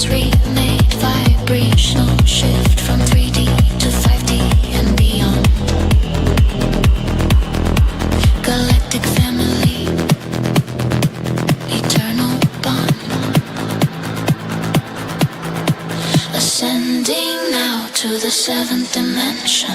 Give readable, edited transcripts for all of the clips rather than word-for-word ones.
remade, vibrational shift from 3D to 5D and beyond. Galactic family, eternal bond. Ascending now to the seventh dimension.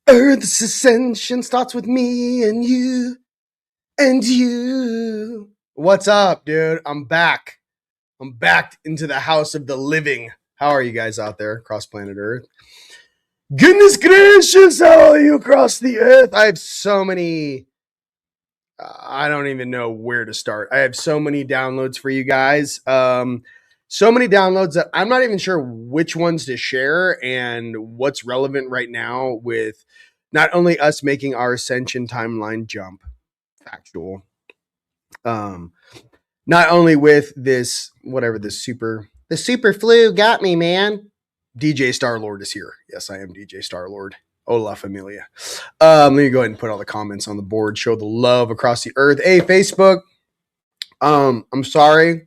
Earth's ascension starts with me and you. And you. What's up, dude? I'm back. I'm back into the house of the living. How are you guys out there across planet Earth? Goodness gracious, how are you across the earth? I have so many. I don't even know where to start. I have so many downloads for you guys. So many downloads that I'm not even sure which ones to share and what's relevant right now with not only us making our ascension timeline jump, factual, not only with this, whatever, the super flu got me, man. DJ Starlord is here. Yes, I am DJ Starlord. Hola, familia. Let me go ahead and put all the comments on the board. Show the love across the earth. Hey, Facebook. I'm sorry.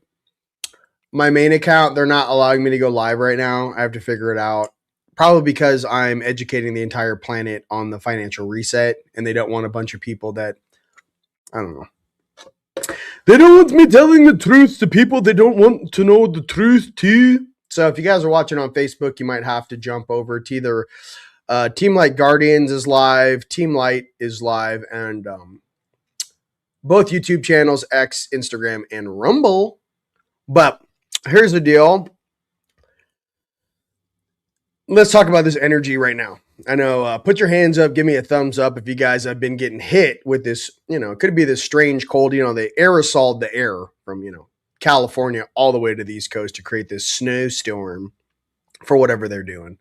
My main account, they're not allowing me to go live right now. I have to figure it out. Probably because I'm educating the entire planet on the financial reset, and they don't want a bunch of people that, I don't know. They don't want me telling the truth to people they don't want to know the truth to. So if you guys are watching on Facebook, you might have to jump over to either TeamLight Guardians is live, TeamLight is live, and both YouTube channels, X, Instagram, and Rumble. But here's the deal. Let's talk about this energy right now. I know, put your hands up, give me a thumbs up if you guys have been getting hit with this, it could be this strange cold, they aerosoled the air from, California all the way to the East Coast to create this snowstorm for whatever they're doing.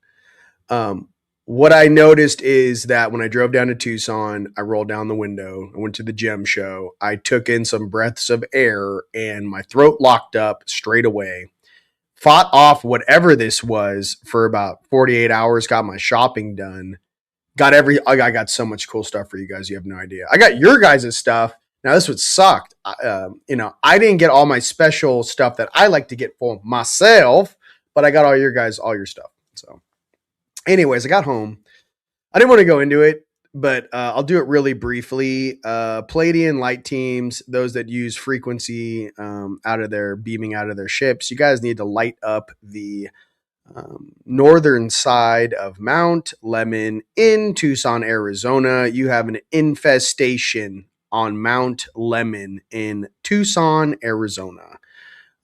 What I noticed is that when I drove down to Tucson, I rolled down the window, I went to the gem show, I took in some breaths of air and my throat locked up straight away. Fought off whatever this was for about 48 hours, got my shopping done, I got so much cool stuff for you guys. You have no idea. I got your guys' stuff. Now this would sucked. I didn't get all my special stuff that I like to get for myself, but I got all your stuff. So anyways, I got home. I didn't want to go into it, but I'll do it really briefly. Palladian light teams, those that use frequency beaming out of their ships, you guys need to light up the northern side of Mount Lemon in Tucson, Arizona. You have an infestation on Mount Lemon in Tucson, Arizona.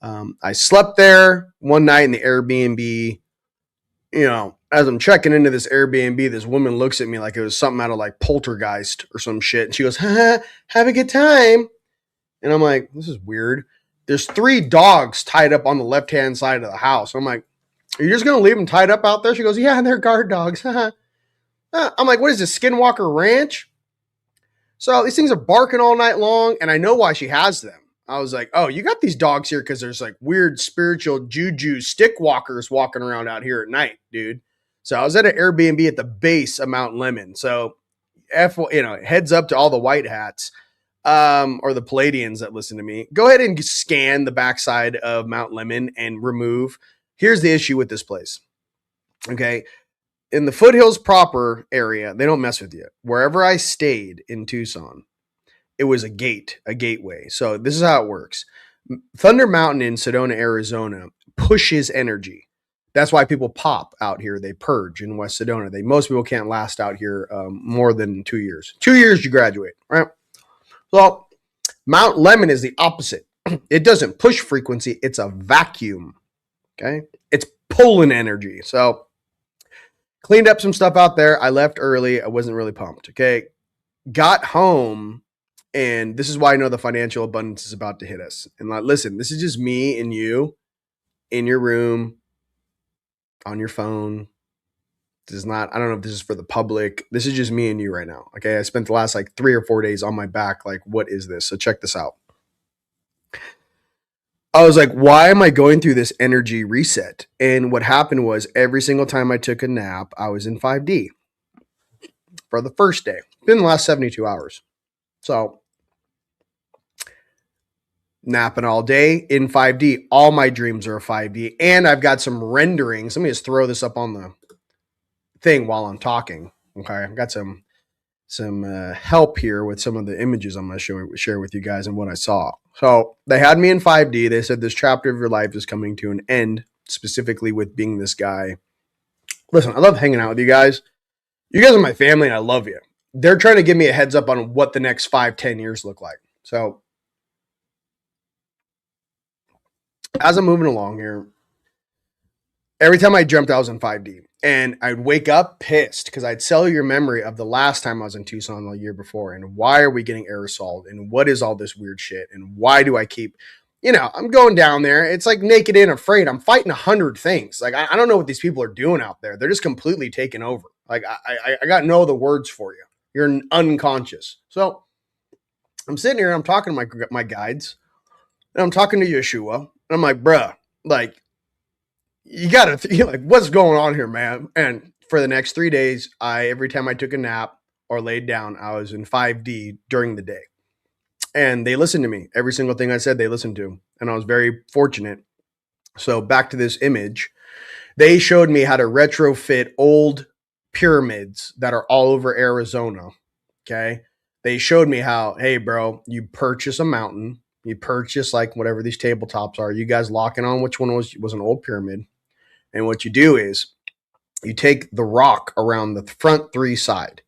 I slept there one night in the Airbnb. As I'm checking into this Airbnb, this woman looks at me like it was something out of like Poltergeist or some shit. And she goes, have a good time. And I'm like, this is weird. There's 3 dogs tied up on the left-hand side of the house. I'm like, are you just going to leave them tied up out there? She goes, yeah, they're guard dogs. I'm like, what is this, Skinwalker Ranch? So these things are barking all night long, and I know why she has them. I was like, oh, you got these dogs here because there's like weird spiritual juju stick walkers walking around out here at night, dude. So I was at an Airbnb at the base of Mount Lemon. So heads up to all the white hats or the Palladians that listen to me. Go ahead and scan the backside of Mount Lemon and remove. Here's the issue with this place. Okay. In the foothills proper area, they don't mess with you. Wherever I stayed in Tucson, it was a gateway. So this is how it works. Thunder Mountain in Sedona, Arizona pushes energy. That's why people pop out here. They purge in West Sedona. Most people can't last out here more than 2 years. 2 years you graduate, right? Well, Mount Lemon is the opposite. It doesn't push frequency. It's a vacuum. Okay. It's pulling energy. So cleaned up some stuff out there. I left early. I wasn't really pumped. Okay. Got home. And this is why I know the financial abundance is about to hit us. And like, listen, this is just me and you in your room, on your phone. This is not, I don't know if this is for the public. This is just me and you right now. Okay. I spent the last like 3 or 4 days on my back. Like, what is this? So check this out. I was like, why am I going through this energy reset? And what happened was every single time I took a nap, I was in 5D for the first day. Been the last 72 hours. So napping all day in 5D. All my dreams are 5D. And I've got some renderings. Let me just throw this up on the thing while I'm talking. Okay. I've got some help here with some of the images I'm going to share with you guys and what I saw. So they had me in 5D. They said this chapter of your life is coming to an end, specifically with being this guy. Listen, I love hanging out with you guys. You guys are my family and I love you. They're trying to give me a heads up on what the next 5-10 years look like. So as I'm moving along here, every time I jumped, I was in 5D. And I'd wake up pissed because I'd cellular memory of the last time I was in Tucson the year before. And why are we getting aerosoled? And what is all this weird shit? And why do I keep, I'm going down there. It's like naked and afraid. I'm fighting 100 things. Like, I don't know what these people are doing out there. They're just completely taking over. Like, I got no other words for you. You're unconscious. So I'm sitting here and I'm talking to my guides. And I'm talking to Yeshua. And I'm like, bruh, like, you got to like, what's going on here, man? And for the next 3 days, every time I took a nap or laid down, I was in 5D during the day. And they listened to me. Every single thing I said, they listened to. And I was very fortunate. So back to this image, they showed me how to retrofit old pyramids that are all over Arizona. Okay. They showed me how, hey, bro, you purchase a mountain. You purchase like whatever these tabletops are. You guys locking on which one was an old pyramid. And what you do is you take the rock around the front 3 side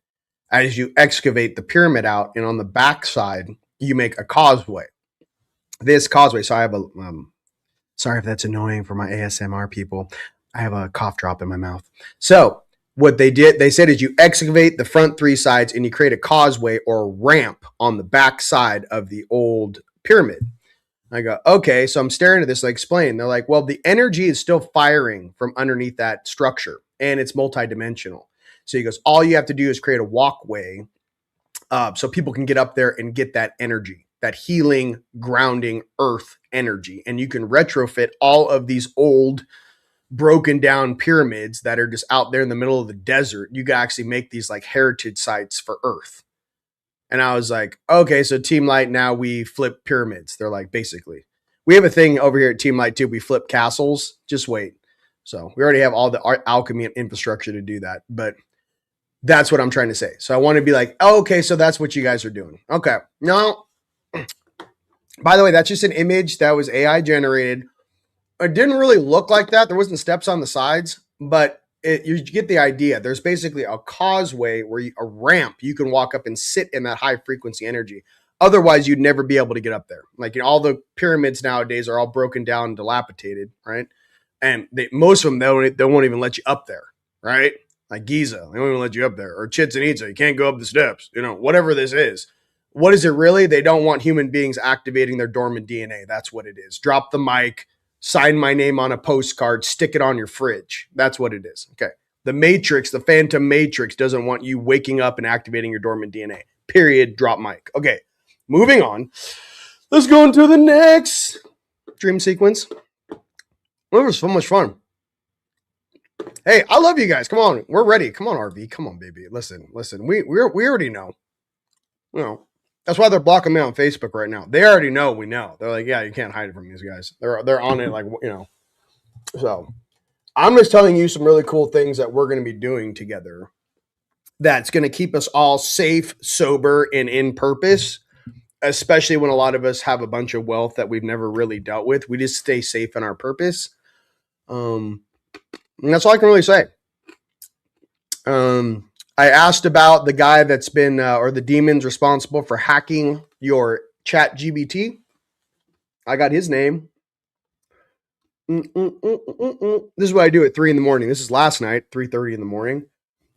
as you excavate the pyramid out. And on the back side, you make a causeway. This causeway. So I have sorry if that's annoying for my ASMR people. I have a cough drop in my mouth. So what they said is you excavate the front 3 sides and you create a causeway or a ramp on the back side of the old pyramid. I go, okay. So I'm staring at this, like, explain. They're like, well, the energy is still firing from underneath that structure and it's multidimensional. So he goes, all you have to do is create a walkway so people can get up there and get that energy, that healing, grounding earth energy. And you can retrofit all of these old broken down pyramids that are just out there in the middle of the desert. You can actually make these like heritage sites for earth. And I was like, okay, so TeamLight, now we flip pyramids. They're like, basically. We have a thing over here at TeamLight too. We flip castles. Just wait. So we already have all the alchemy and infrastructure to do that. But that's what I'm trying to say. So I want to be like, oh, okay, so that's what you guys are doing. Okay. No. By the way, that's just an image that was AI generated. It didn't really look like that. There wasn't steps on the sides, but you get the idea. There's basically a causeway a ramp you can walk up and sit in that high frequency energy. Otherwise, you'd never be able to get up there. Like, all the pyramids nowadays are all broken down and dilapidated, right? And most of them, they won't even let you up there, right? Like Giza, they won't even let you up there. Or Chichen Itza, you can't go up the steps. Whatever this is. What is it really? They don't want human beings activating their dormant DNA. That's what it is. Drop the mic. Sign my name on a postcard, stick it on your fridge. That's what it is. Okay. The Matrix, the Phantom Matrix doesn't want you waking up and activating your dormant DNA. Period. Drop mic. Okay. Moving on. Let's go into the next dream sequence. It was so much fun. Hey, I love you guys. Come on. We're ready. Come on, RV. Come on, baby. Listen. We already know. That's why they're blocking me on Facebook right now. They already know we know. They're like, yeah, you can't hide it from these guys. They're on it like, So I'm just telling you some really cool things that we're going to be doing together that's going to keep us all safe, sober, and in purpose especially when a lot of us have a bunch of wealth that we've never really dealt with. We just stay safe in our purpose. And that's all I can really say. I asked about the guy that's been, or the demons responsible for hacking your chat GBT. I got his name. This is what I do at 3 in the morning. This is last night, 3:30 in the morning.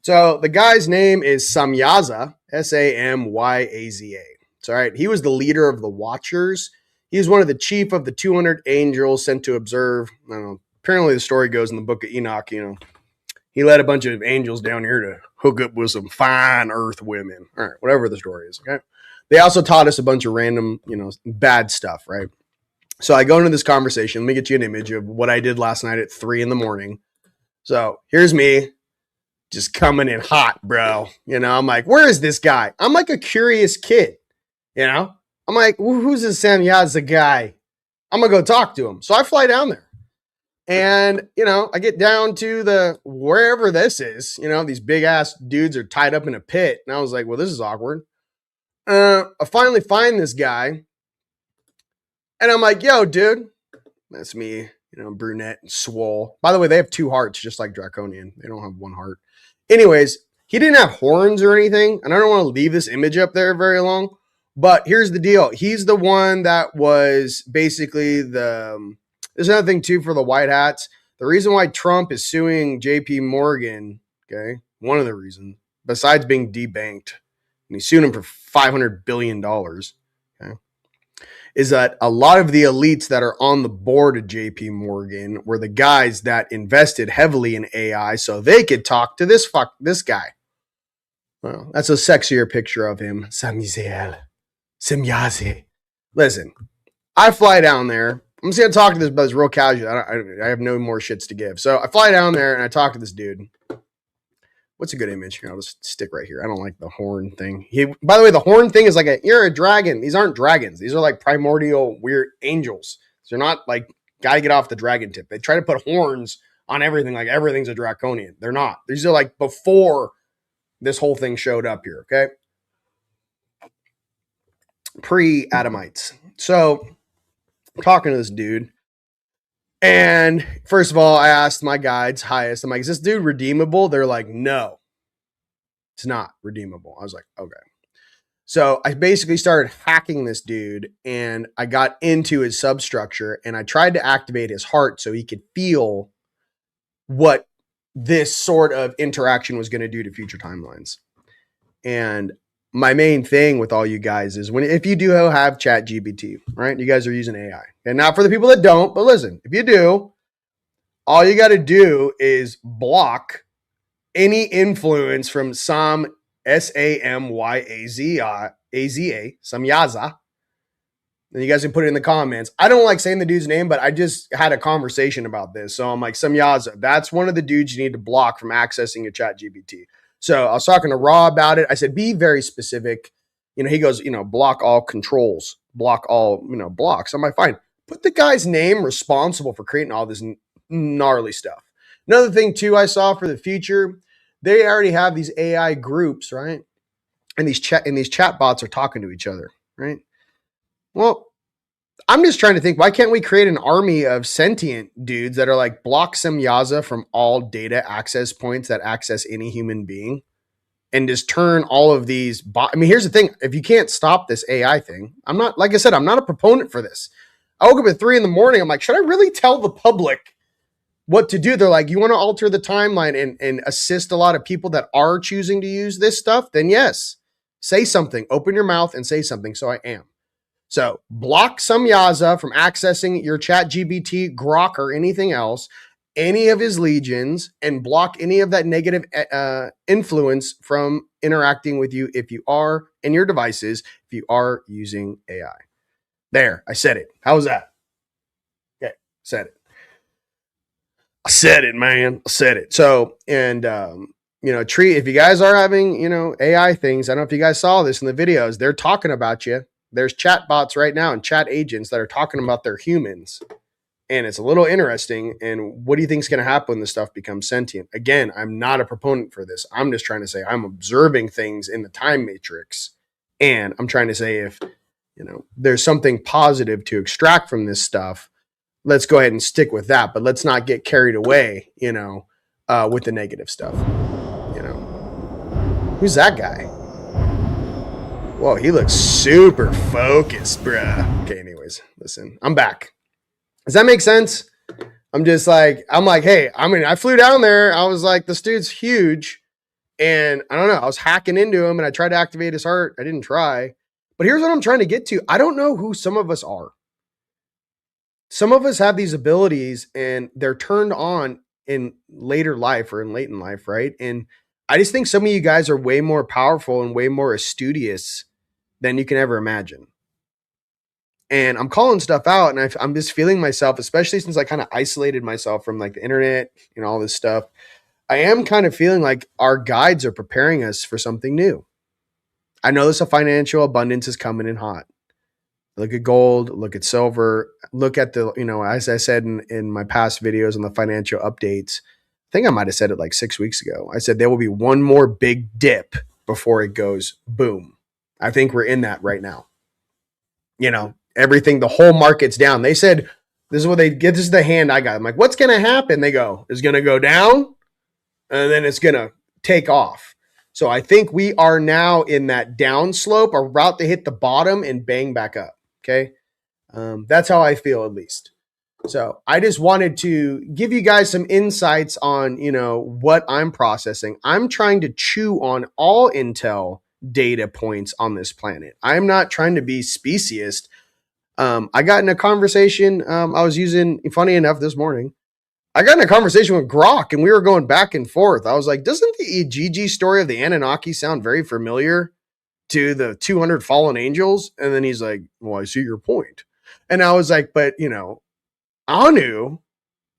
So the guy's name is Samyaza, Samyaza. It's all right. He was the leader of the Watchers. He was one of the chief of the 200 angels sent to observe. I don't know. Apparently the story goes in the book of Enoch, he led a bunch of angels down here to hook up with some fine earth women. All right, whatever the story is, okay? They also taught us a bunch of random, bad stuff, right? So I go into this conversation. Let me get you an image of what I did last night at 3 in the morning. So here's me just coming in hot, bro. I'm like, where is this guy? I'm like a curious kid, I'm like, who's this Samyaza guy? I'm going to go talk to him. So I fly down there. And, I get down to the wherever this is, these big ass dudes are tied up in a pit. And I was like, well, this is awkward. I finally find this guy. And I'm like, yo, dude, that's me, brunette and swole. By the way, they have 2 hearts, just like Draconian. They don't have 1 heart. Anyways, he didn't have horns or anything. And I don't want to leave this image up there very long. But here's the deal. He's the one that was basically there's another thing, too, for the white hats. The reason why Trump is suing JP Morgan, okay, one of the reasons, besides being debanked, and he's suing him for $500 billion, okay, is that a lot of the elites that are on the board of JP Morgan were the guys that invested heavily in AI so they could talk to this guy. Well, that's a sexier picture of him. Samyaza. Listen, I fly down there. I'm just going to talk to this, but it's real casual. I have no more shits to give. So I fly down there and I talk to this dude. What's a good image? I'll just stick right here. I don't like the horn thing. By the way, the horn thing is like you're a dragon. These aren't dragons. These are like primordial weird angels. So they're not like, gotta get off the dragon tip. They try to put horns on everything like everything's a draconian. They're not. These are like before this whole thing showed up here, okay? Pre-Adamites. So talking to this dude, and first of all, I asked my guides, highest, I'm like, is this dude redeemable? They're like, no, it's not redeemable. I was like, okay. So I basically started hacking this dude, and I got into his substructure, and I tried to activate his heart so he could feel what this sort of interaction was going to do to future timelines. And my main thing with all you guys is if you do have chat GBT, right? You guys are using AI. And not for the people that don't, but listen, if you do, all you got to do is block any influence from Samyaza, Samyaza. And you guys can put it in the comments. I don't like saying the dude's name, but I just had a conversation about this. So I'm like, Samyaza, that's one of the dudes you need to block from accessing your chat GBT. So I was talking to Raw about it. I said, be very specific. He goes, block all controls, block all, blocks. I'm like, fine. Put the guy's name responsible for creating all this gnarly stuff. Another thing, too, I saw for the future, they already have these AI groups, right? And these chat bots are talking to each other, right? Well, I'm just trying to think, why can't we create an army of sentient dudes that are like, block Samyaza from all data access points that access any human being, and just turn all of these here's the thing. If you can't stop this AI thing, I'm not a proponent for this. I woke up at 3 in the morning. I'm like, should I really tell the public what to do? They're like, you want to alter the timeline and assist a lot of people that are choosing to use this stuff? Then yes, say something, open your mouth and say something. So I am. So block Samyaza from accessing your chat GBT, Grok, or anything else, any of his legions, and block any of that negative influence from interacting with you if you are in your devices, if you are using AI. There, I said it. How was that? Okay, said it. I said it, man. I said it. So, and if you guys are having, AI things, I don't know if you guys saw this in the videos, they're talking about you. There's chat bots right now and chat agents that are talking about their humans. And it's a little interesting. And what do you think is going to happen when this stuff becomes sentient? Again, I'm not a proponent for this. I'm just trying to say I'm observing things in the time matrix. And I'm trying to say if, there's something positive to extract from this stuff. Let's go ahead and stick with that, but let's not get carried away, with the negative stuff. Who's that guy? Whoa, he looks super focused, bruh. Okay, anyways, listen, I'm back. Does that make sense? I'm like, hey, I flew down there. I was like, this dude's huge. And I don't know, I was hacking into him and I tried to activate his heart. I didn't try. But here's what I'm trying to get to. I don't know who some of us are. Some of us have these abilities and they're turned on in later life or in late in life, right? And I just think some of you guys are way more powerful and way more studious than you can ever imagine. And I'm calling stuff out and I'm just feeling myself, especially since I kind of isolated myself from like the internet and all this stuff. I am kind of feeling like our guides are preparing us for something new. I know this financial abundance is coming in hot. Look at gold, look at silver, look at the, as I said in my past videos on the financial updates, I think I might have said it like 6 weeks ago. I said there will be one more big dip before it goes boom. I think we're in that right now. Everything, the whole market's down. They said, this is what they get. This is the hand I got. I'm like, what's going to happen? They go, it's going to go down and then it's going to take off. So I think we are now in that down slope, about to hit the bottom and bang back up. Okay. That's how I feel, at least. So I just wanted to give you guys some insights on, what I'm processing. I'm trying to chew on all intel data points on this planet. I'm not trying to be speciest. I got in a conversation I was using, funny enough, this morning. I got in a conversation with Grok and we were going back and forth. I was like, doesn't the Ijiji story of the Anunnaki sound very familiar to the 200 fallen angels? And then he's like, well, I see your point. And I was like, but, Anu,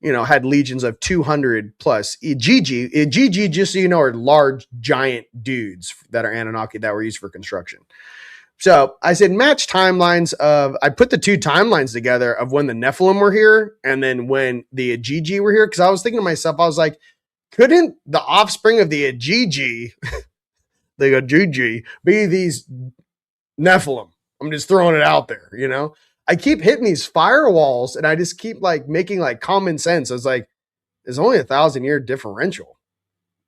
had legions of 200 plus. Ijiji, just so you know, are large, giant dudes that are Anunnaki that were used for construction. So I said, match timelines I put the two timelines together of when the Nephilim were here and then when the Ajiji were here. Cause I was thinking to myself, I was like, couldn't the offspring of the Ajiji, be these Nephilim? I'm just throwing it out there, I keep hitting these firewalls and I just keep like making like common sense. I was like, there's only 1,000-year differential.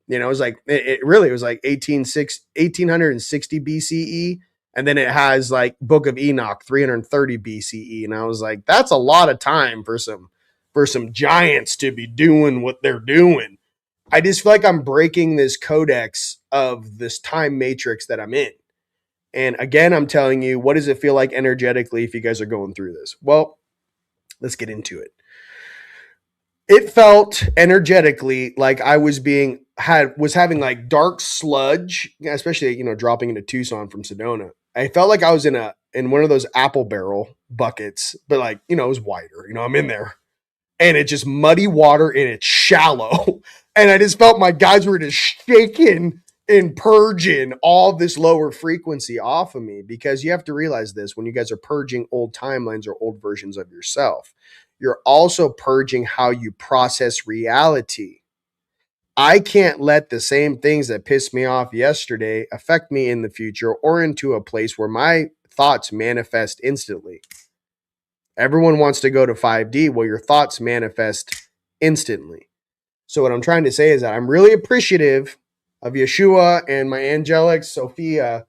It was like, it really was like 1860 BCE. And then it has like Book of Enoch, 330 BCE. And I was like, that's a lot of time for some giants to be doing what they're doing. I just feel like I'm breaking this codex of this time matrix that I'm in. And again, I'm telling you, what does it feel like energetically if you guys are going through this? Well, let's get into it. It felt energetically like I was having like dark sludge, especially, dropping into Tucson from Sedona. I felt like I was in one of those apple barrel buckets, but like, it was wider, I'm in there and it's just muddy water and it's shallow. And I just felt my guys were just shaking and purging all this lower frequency off of me, because you have to realize this when you guys are purging old timelines or old versions of yourself, you're also purging how you process reality. I can't let the same things that pissed me off yesterday affect me in the future or into a place where my thoughts manifest instantly. Everyone wants to go to 5D. Well, your thoughts manifest instantly. So what I'm trying to say is that I'm really appreciative of Yeshua and my angelic Sophia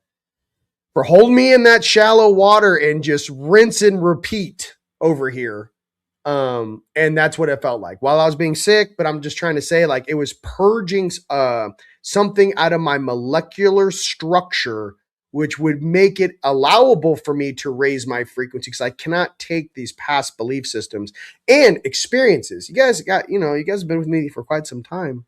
for holding me in that shallow water and just rinse and repeat over here. And that's what it felt like while I was being sick. But I'm just trying to say, like, it was purging something out of my molecular structure, which would make it allowable for me to raise my frequency, because I cannot take these past belief systems and experiences. You guys have been with me for quite some time.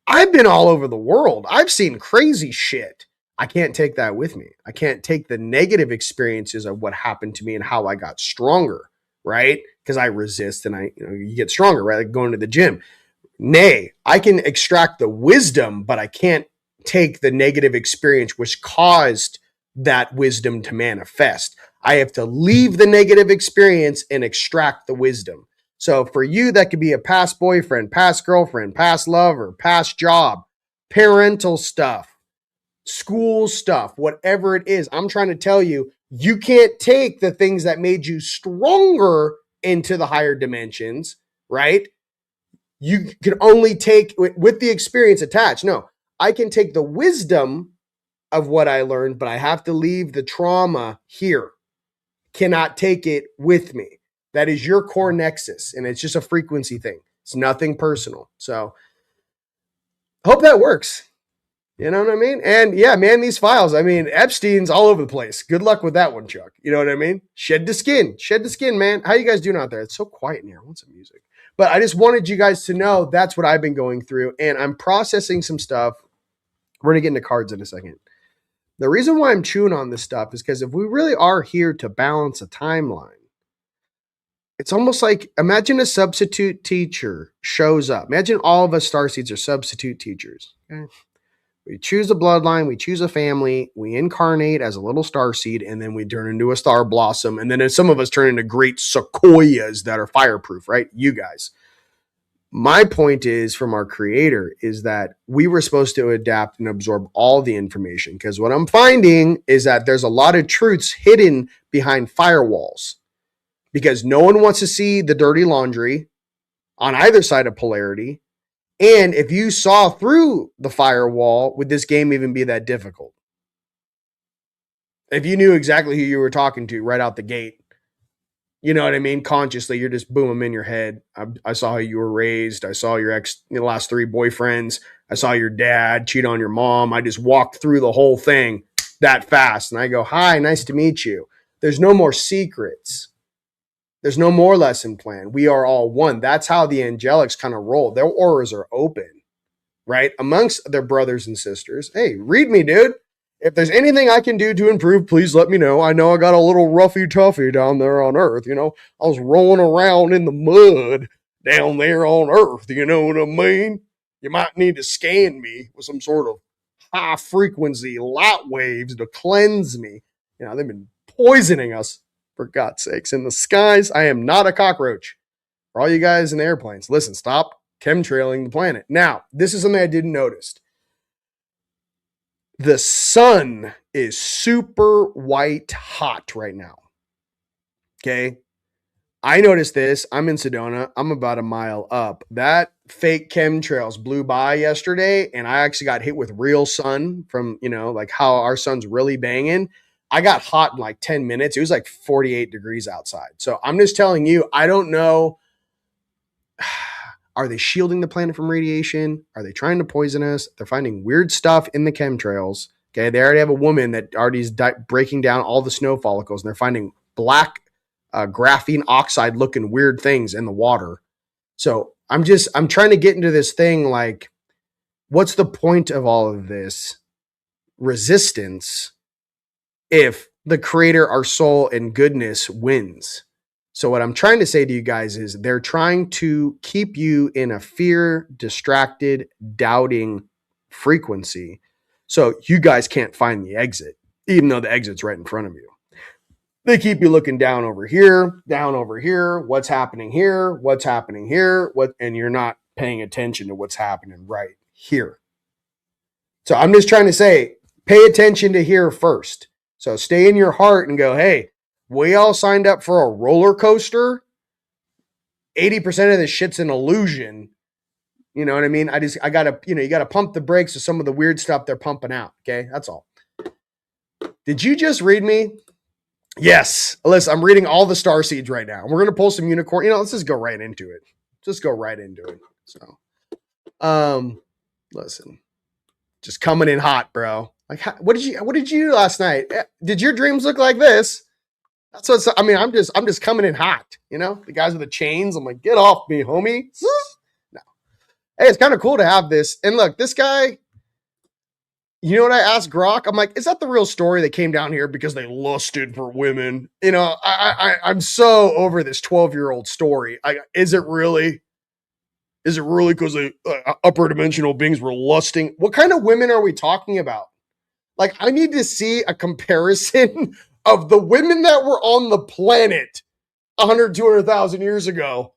I've been all over the world. I've seen crazy shit. I can't take that with me. I can't take the negative experiences of what happened to me and how I got stronger, right? Because I resist and you get stronger, right? Like going to the gym. Nay, I can extract the wisdom, but I can't take the negative experience which caused that wisdom to manifest. I have to leave the negative experience and extract the wisdom. So for you, that could be a past boyfriend, past girlfriend, past lover, past job, parental stuff, school stuff, whatever it is. I'm trying to tell you, You can't take the things that made you stronger into the higher dimensions, right? You can only take with the experience attached. No, I can take the wisdom of what I learned, but I have to leave the trauma here. Cannot take it with me. That is your core nexus, and it's just a frequency thing. It's nothing personal. So, hope that works. You know what I mean? And yeah, man, these files, I mean, Epstein's all over the place. Good luck with that one, Chuck. You know what I mean? Shed the skin. Shed the skin, man. How you guys doing out there? It's so quiet in here. I want some music. But I just wanted you guys to know that's what I've been going through. And I'm processing some stuff. We're going to get into cards in a second. The reason why I'm chewing on this stuff is because if we really are here to balance a timeline, it's almost like, imagine a substitute teacher shows up. Imagine all of us starseeds are substitute teachers. Okay? We choose a bloodline, we choose a family, we incarnate as a little starseed, and then we turn into a star blossom. And then some of us turn into great sequoias that are fireproof, right? You guys. My point is, from our creator, is that we were supposed to adapt and absorb all the information. Because what I'm finding is that there's a lot of truths hidden behind firewalls. Because no one wants to see the dirty laundry on either side of polarity. And if you saw through the firewall, would this game even be that difficult? If you knew exactly who you were talking to right out the gate, you know what I mean? Consciously, you're just boom, them in your head. I saw how you were raised. I saw your last 3 boyfriends. I saw your dad cheat on your mom. I just walked through the whole thing that fast. And I go, hi, nice to meet you. There's no more secrets. There's no more lesson plan. We are all one. That's how the angelics kind of roll. Their auras are open, right? Amongst their brothers and sisters. Hey, read me, dude. If there's anything I can do to improve, please let me know. I know I got a little roughy toughy down there on Earth. You know, I was rolling around in the mud down there on Earth. You know what I mean? You might need to scan me with some sort of high frequency light waves to cleanse me. You know, they've been poisoning us, for God's sakes, in the skies. I am not a cockroach. For all you guys in airplanes, listen, stop chemtrailing the planet. Now, this is something I didn't notice. The sun is super white hot right now. Okay. I noticed this. I'm in Sedona. I'm about a mile up. That fake chemtrails blew by yesterday, and I actually got hit with real sun from, like how our sun's really banging. I got hot in like 10 minutes. It was like 48 degrees outside. So I'm just telling you, I don't know. Are they shielding the planet from radiation? Are they trying to poison us? They're finding weird stuff in the chemtrails. Okay, they already have a woman that already is breaking down all the snow follicles, and they're finding black graphene oxide looking weird things in the water. So I'm trying to get into this thing like, what's the point of all of this resistance if the creator, our soul, and goodness wins? So what I'm trying to say to you guys is they're trying to keep you in a fear, distracted, doubting frequency. So you guys can't find the exit, even though the exit's right in front of you. They keep you looking down over here, what's happening here, and you're not paying attention to what's happening right here. So I'm just trying to say, pay attention to here first. So stay in your heart and go, hey, we all signed up for a roller coaster. 80% of this shit's an illusion. You know what I mean? I gotta, you gotta pump the brakes of some of the weird stuff they're pumping out. Okay, that's all. Did you just read me? Yes. Listen, I'm reading all the star seeds right now. We're gonna pull some unicorn. Let's just go right into it. So, listen, just coming in hot, bro. Like, what did you do last night? Did your dreams look like this? That's what I'm just coming in hot, the guys with the chains. I'm like, get off me, homie. No. Hey, it's kind of cool to have this. And look, this guy, you know what I asked Grok? I'm like, is that the real story? They came down here because they lusted for women. I'm so over this 12-year-old story. Is it really? Is it really because the upper dimensional beings were lusting? What kind of women are we talking about? Like, I need to see a comparison of the women that were on the planet 100, 200,000 years ago.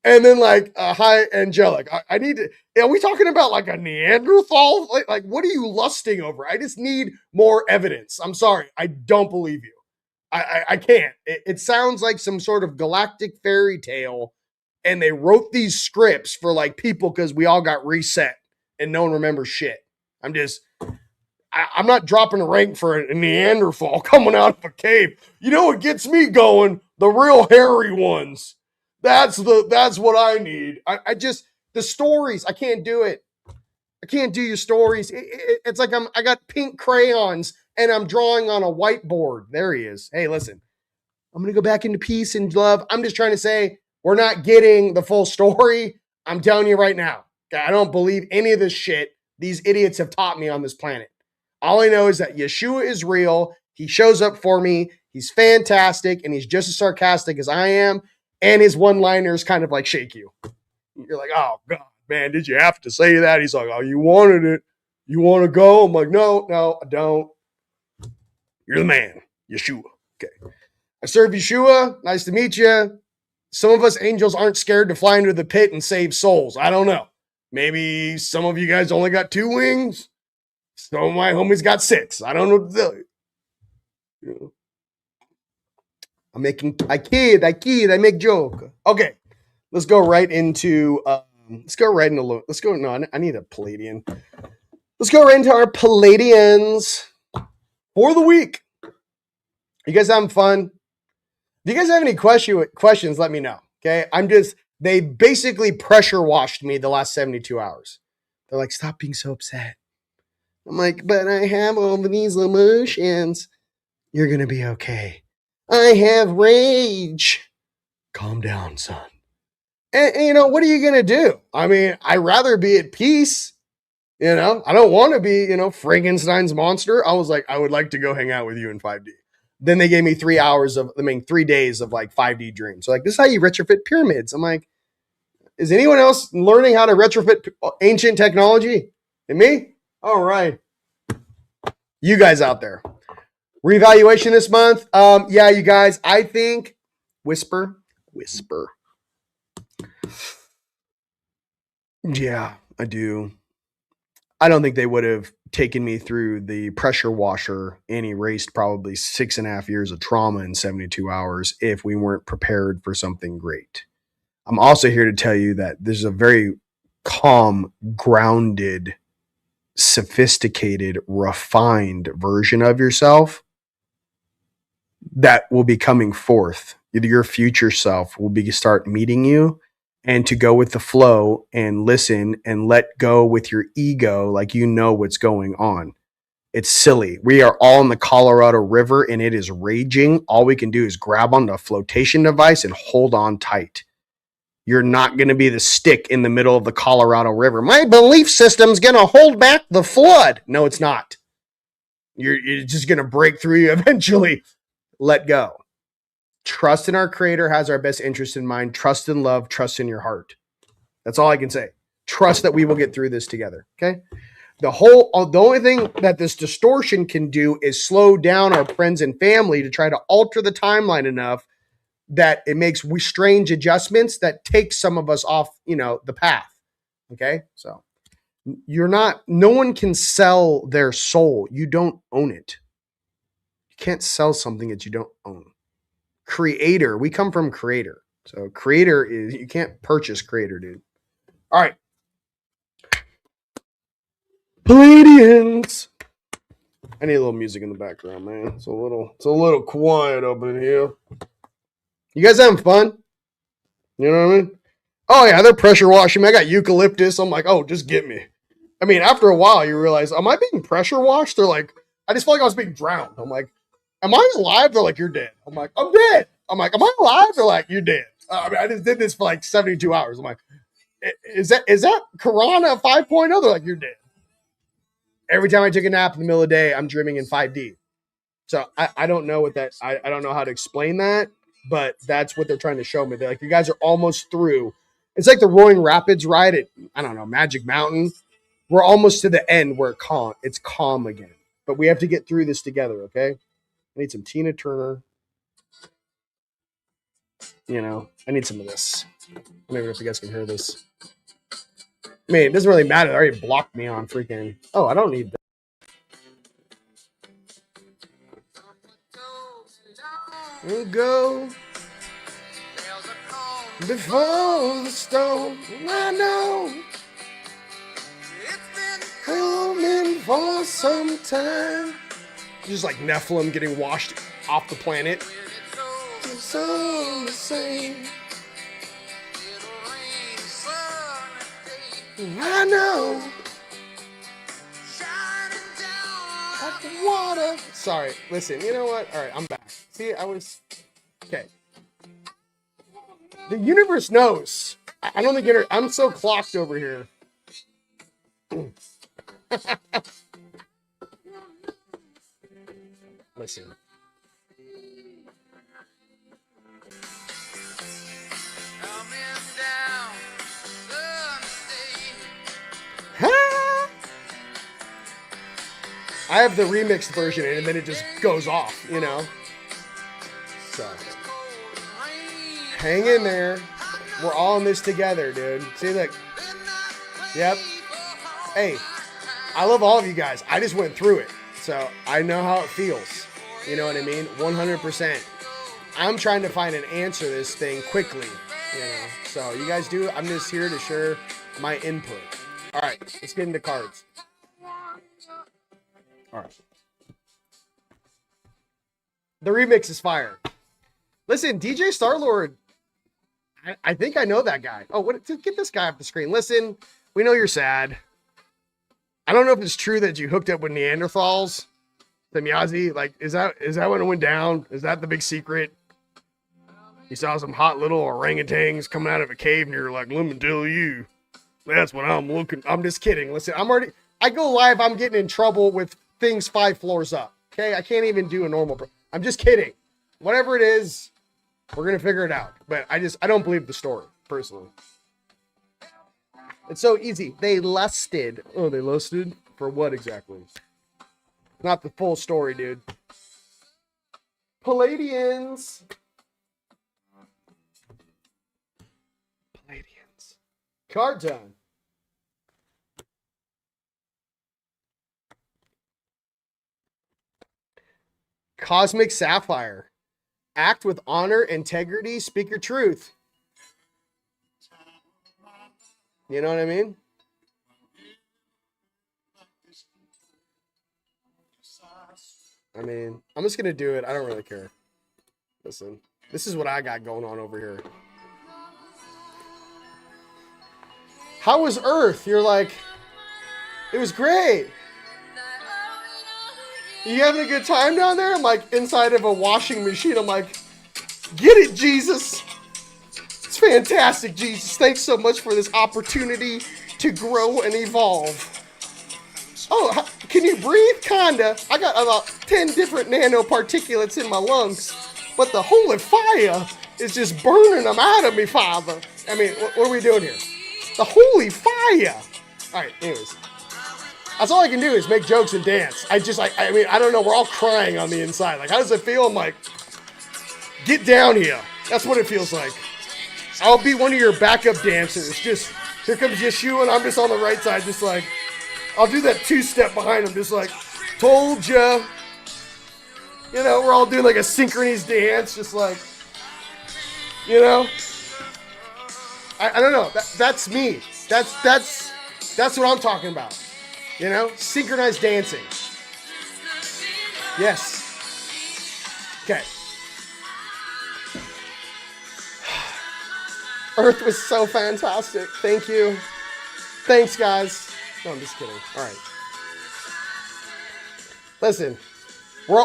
And then like high angelic. I need to, are we talking about like a Neanderthal? Like what are you lusting over? I just need more evidence. I'm sorry. I don't believe you. I can't. It sounds like some sort of galactic fairy tale, and they wrote these scripts for like people because we all got reset and no one remembers shit. I'm not dropping a rank for a Neanderthal coming out of a cave. You know what gets me going? The real hairy ones. That's what I need. I just the stories. I can't do it. I can't do your stories. It's like I got pink crayons and I'm drawing on a whiteboard. There he is. Hey, listen. I'm gonna go back into peace and love. I'm just trying to say we're not getting the full story. I'm telling you right now. I don't believe any of this shit these idiots have taught me on this planet. All I know is that Yeshua is real. He shows up for me. He's fantastic, and he's just as sarcastic as I am. And his one-liners kind of like shake you. You're like, oh, God, man, did you have to say that? He's like, oh, you wanted it. You want to go? I'm like, no, I don't. You're the man, Yeshua. Okay. I serve Yeshua. Nice to meet you. Some of us angels aren't scared to fly into the pit and save souls. I don't know. Maybe some of you guys only got 2 wings. Some of my homies got 6. I don't know what to tell you. You know. I make joke. Okay. Let's go right into I need a Palladian. Let's go right into our Palladians for the week. You guys having fun? If you guys have any questions, let me know. Okay. They basically pressure washed me the last 72 hours. They're like, stop being so upset. I'm like, but I have all these emotions. You're going to be okay. I have rage. Calm down, son. And what are you going to do? I mean, I'd rather be at peace. I don't want to be, Frankenstein's monster. I was like, I would like to go hang out with you in 5D. Then they gave me 3 days of like 5D dreams. So like, this is how you retrofit pyramids. I'm like, is anyone else learning how to retrofit ancient technology? And me? All right. You guys out there. Reevaluation this month. Yeah, you guys, I think whisper. Yeah, I do. I don't think they would have taken me through the pressure washer and erased probably 6.5 years of trauma in 72 hours if we weren't prepared for something great. I'm also here to tell you that there's a very calm, grounded, sophisticated, refined version of yourself that will be coming forth. Your future self will start meeting you, and to go with the flow and listen and let go with your ego like you know what's going on. It's silly. We are all in the Colorado River and it is raging. All we can do is grab onto a flotation device and hold on tight. You're not going to be the stick in the middle of the Colorado River. My belief system's going to hold back the flood. No, it's not. You're just going to break through you eventually. Let go. Trust in our Creator has our best interest in mind. Trust in love. Trust in your heart. That's all I can say. Trust that we will get through this together. Okay. The only thing that this distortion can do is slow down our friends and family to try to alter the timeline enough that it makes strange adjustments that take some of us off, the path. Okay. So no one can sell their soul. You don't own it. You can't sell something that you don't own. Creator. We come from creator. So creator you can't purchase creator, dude. All right. Palladians. I need a little music in the background, man. It's a little quiet up in here. You guys having fun? You know what I mean? Oh yeah, they're pressure washing me. I got eucalyptus. I'm like, oh, just get me. I mean, after a while, you realize, am I being pressure washed? They're like, I just felt like I was being drowned. I'm like, am I alive? They're like, you're dead. I'm like, I'm dead. I'm like, am I alive? They're like, you're dead. I just did this for like 72 hours. I'm like, is that Corona 5.0? They're like, you're dead. Every time I take a nap in the middle of the day, I'm dreaming in 5D. So I don't know what that, I don't know how to explain that, but that's what they're trying to show me. They're like, you guys are almost through. It's like the Roaring Rapids ride at, I don't know, Magic Mountain. We're almost to the end where it's calm again. But we have to get through this together, okay? I need some Tina Turner. I need some of this. I don't even know if you guys can hear this. I mean, it doesn't really matter. They already blocked me on freaking. Oh, I don't need that. will go before the storm. I know coming for some time. Just like Nephilim getting washed off the planet. It's all the same. I know. At the water. Sorry, listen, you know what? Alright, I'm back. See, I was... Okay. The universe knows. I don't think I'm so clocked over here. Listen. I have the remixed version and then it just goes off, you know? So, hang in there. We're all in this together, dude. See, look. Yep. Hey, I love all of you guys. I just went through it. So, I know how it feels. You know what I mean? 100%. I'm trying to find an answer to this thing quickly, you know? So, you guys do. I'm just here to share my input. All right, let's get into cards. All right. The remix is fire. Listen, DJ Starlord, I think I know that guy. Oh, what? Get this guy off the screen. Listen, we know you're sad. I don't know if it's true that you hooked up with Neanderthals. Semyazi, like, is that when it went down? Is that the big secret? You saw some hot little orangutans coming out of a cave and you're like, let me tell you, that's what I'm looking. I'm just kidding. Listen, I go live. I'm getting in trouble with things 5 floors up. Okay. I can't even do a normal. I'm just kidding. Whatever it is, we're going to figure it out. But I don't believe the story personally. It's so easy. They lusted. Oh, they lusted for what exactly? Not the full story, dude. Palladians. Card time. Cosmic Sapphire. Act with honor, integrity, speak your truth. You know what I mean? I'm just going to do it. I don't really care. Listen, this is what I got going on over here. How was Earth? You're like, it was great. You having a good time down there? I'm like inside of a washing machine. I'm like, get it, Jesus. It's fantastic, Jesus. Thanks so much for this opportunity to grow and evolve. Oh, can you breathe? Kinda. I got about 10 different nanoparticulates in my lungs, but the holy fire is just burning them out of me, Father. I mean, what are we doing here? The holy fire. All right, anyways. That's all I can do is make jokes and dance. I don't know. We're all crying on the inside. Like, how does it feel? I'm like, get down here. That's what it feels like. I'll be one of your backup dancers. Just, here comes Yeshua, and I'm just on the right side, just like, I'll do that 2-step behind him, just like, told ya. You know, we're all doing like a synchronous dance, just like, you know. I don't know. That's me. That's what I'm talking about. You know, synchronized dancing. Yes. Okay. Earth was so fantastic. Thank you. Thanks, guys. No, I'm just kidding. All right. Listen,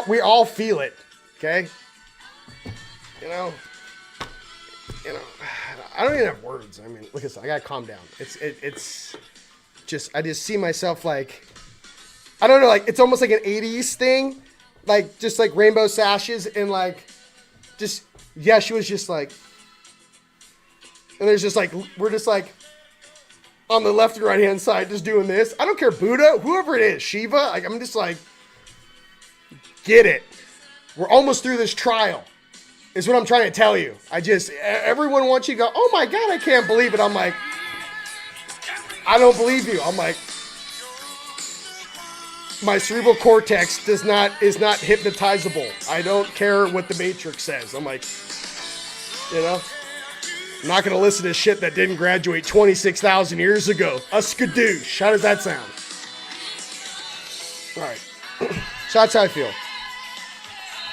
we all feel it. Okay. You know. I don't even have words. I mean, look at this. I gotta calm down. It's just, I just see myself like, I don't know, like, it's almost like an 80s thing. Like, just like rainbow sashes and like, just, Yeshua's just like, and there's just like, we're just like, on the left and right hand side, just doing this. I don't care, Buddha, whoever it is, Shiva, like, I'm just like, get it. We're almost through this trial. Is what I'm trying to tell you. Everyone wants you to go, oh my God, I can't believe it. I'm like, I don't believe you. I'm like, my cerebral cortex is not hypnotizable. I don't care what the Matrix says. I'm like, you know, I'm not gonna listen to shit that didn't graduate 26,000 years ago. A skadoosh. How does that sound? All right. So that's how I feel.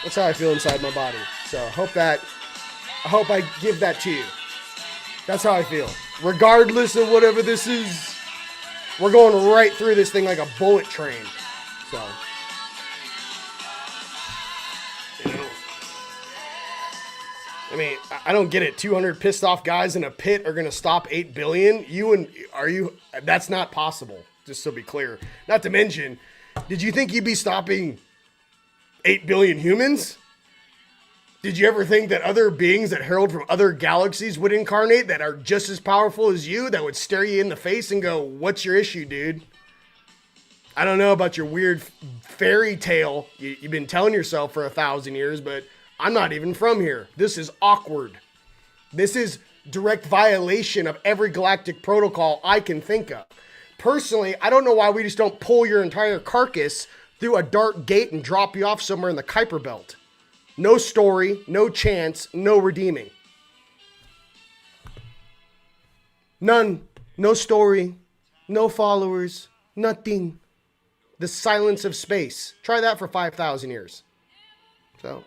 That's how I feel inside my body. So I hope I give that to you. That's how I feel. Regardless of whatever this is, we're going right through this thing like a bullet train. So, you know, I mean, I don't get it. 200 pissed off guys in a pit are going to stop 8 billion? That's not possible, just so be clear. Not to mention, did you think you'd be stopping 8 billion humans? Did you ever think that other beings that herald from other galaxies would incarnate that are just as powerful as you, that would stare you in the face and go, what's your issue, dude? I don't know about your weird fairy tale you've been telling yourself for 1,000 years, but I'm not even from here. This is awkward. This is direct violation of every galactic protocol I can think of. Personally, I don't know why we just don't pull your entire carcass through a dark gate and drop you off somewhere in the Kuiper Belt. No story, no chance, no redeeming. None. No story, no followers, nothing. The silence of space. Try that for 5,000 years. So,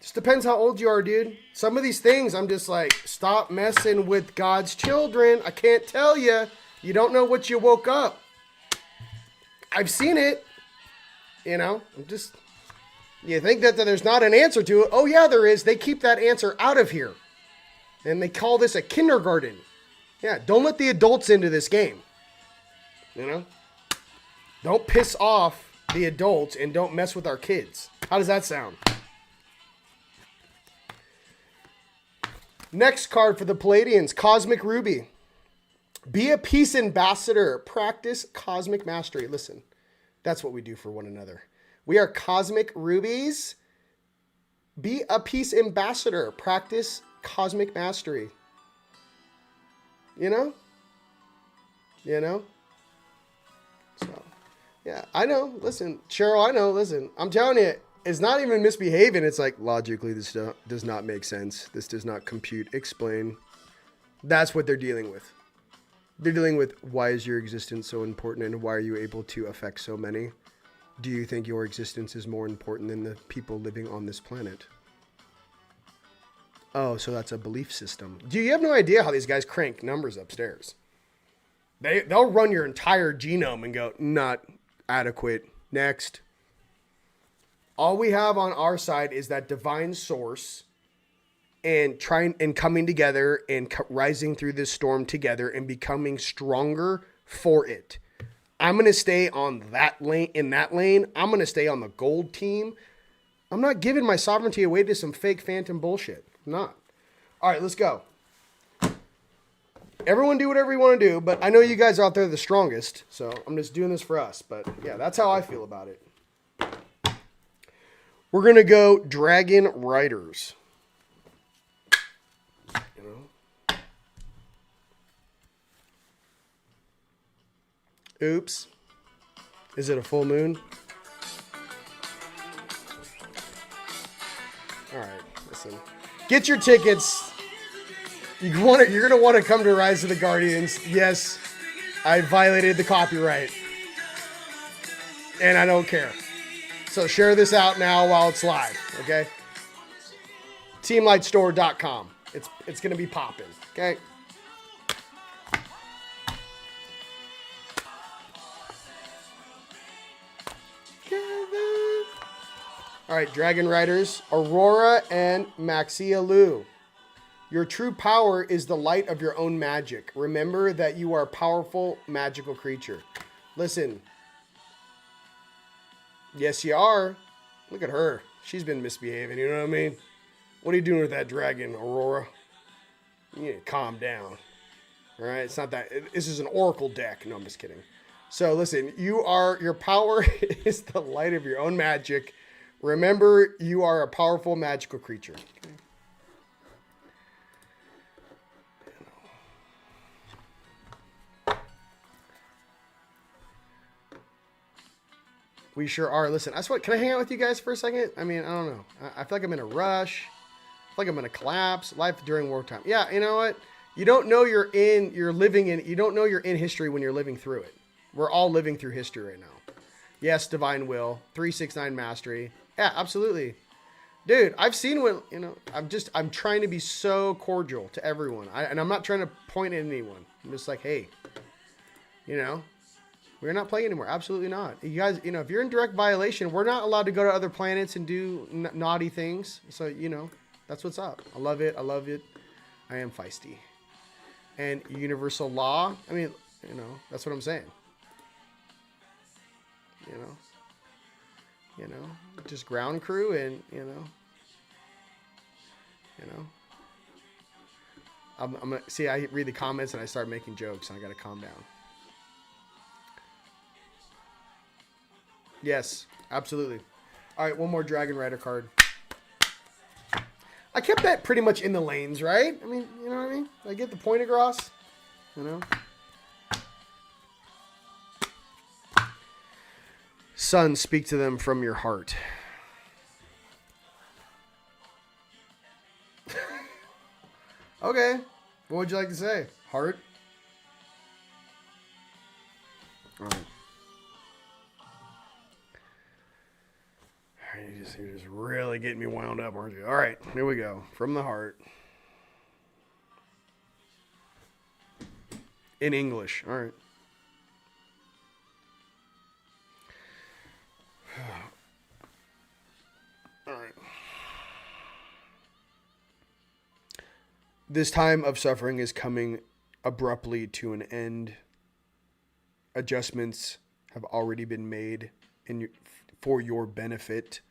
just depends how old you are, dude. Some of these things, I'm just like, stop messing with God's children. I can't tell you. You don't know what you woke up. I've seen it. You know, you think that there's not an answer to it. Oh, yeah, there is. They keep that answer out of here. And they call this a kindergarten. Yeah, don't let the adults into this game. You know? Don't piss off the adults and don't mess with our kids. How does that sound? Next card for the Palladians, Cosmic Ruby. Be a peace ambassador. Practice cosmic mastery. Listen, that's what we do for one another. We are cosmic rubies. Be a peace ambassador. Practice cosmic mastery. You know? You know? So, yeah, I know. Listen, Cheryl, I know. Listen, I'm telling you, it's not even misbehaving. It's like, logically, this does not make sense. This does not compute, explain. That's what they're dealing with. They're dealing with, why is your existence so important and why are you able to affect so many? Do you think your existence is more important than the people living on this planet? Oh, so that's a belief system. You have no idea how these guys crank numbers upstairs. They'll run your entire genome and go, not adequate. Next. All we have on our side is that divine source and trying and coming together and rising through this storm together and becoming stronger for it. I'm going to stay on that lane. In that lane, I'm going to stay on the gold team. I'm not giving my sovereignty away to some fake phantom bullshit. I'm not. All right, let's go. Everyone do whatever you want to do, but I know you guys are out there the strongest, so I'm just doing this for us. But yeah, that's how I feel about it. We're going to go Dragon Riders. Oops. Is it a full moon? All right, listen. Get your tickets. You're going to want to come to Rise of the Guardians. Yes, I violated the copyright. And I don't care. So share this out now while it's live, okay? TeamLightStore.com. It's going to be popping, okay? All right, Dragon Riders, Aurora and Maxia Lu. Your true power is the light of your own magic. Remember that you are a powerful, magical creature. Listen. Yes, you are. Look at her. She's been misbehaving, you know what I mean? What are you doing with that dragon, Aurora? You need to calm down. All right, it's not that. This is an oracle deck. No, I'm just kidding. So listen, your power is the light of your own magic. Remember, you are a powerful, magical creature. Okay. We sure are. Listen, can I hang out with you guys for a second? I mean, I don't know. I feel like I'm in a rush. I feel like I'm going to collapse. Life during wartime. Yeah, you know what? You don't know you don't know you're in history when you're living through it. We're all living through history right now. Yes, divine will, 369 mastery. Yeah, absolutely. Dude, I've seen what, I'm trying to be so cordial to everyone. And I'm not trying to point at anyone. I'm just like, hey, we're not playing anymore. Absolutely not. You guys, if you're in direct violation, we're not allowed to go to other planets and do naughty things. So, that's what's up. I love it. I love it. I am feisty. And universal law, I mean, that's what I'm saying. Just ground crew and, I'm gonna see, I read the comments and I start making jokes and I got to calm down. Yes, absolutely. All right, one more Dragon Rider card. I kept that pretty much in the lanes, right? I mean, you know what I mean? I get the point across, Son, speak to them from your heart. Okay. What would you like to say? Heart? All right. You're just really getting me wound up, aren't you? All right, here we go. From the heart. In English. All right. All right. This time of suffering is coming abruptly to an end. Adjustments have already been made for your benefit.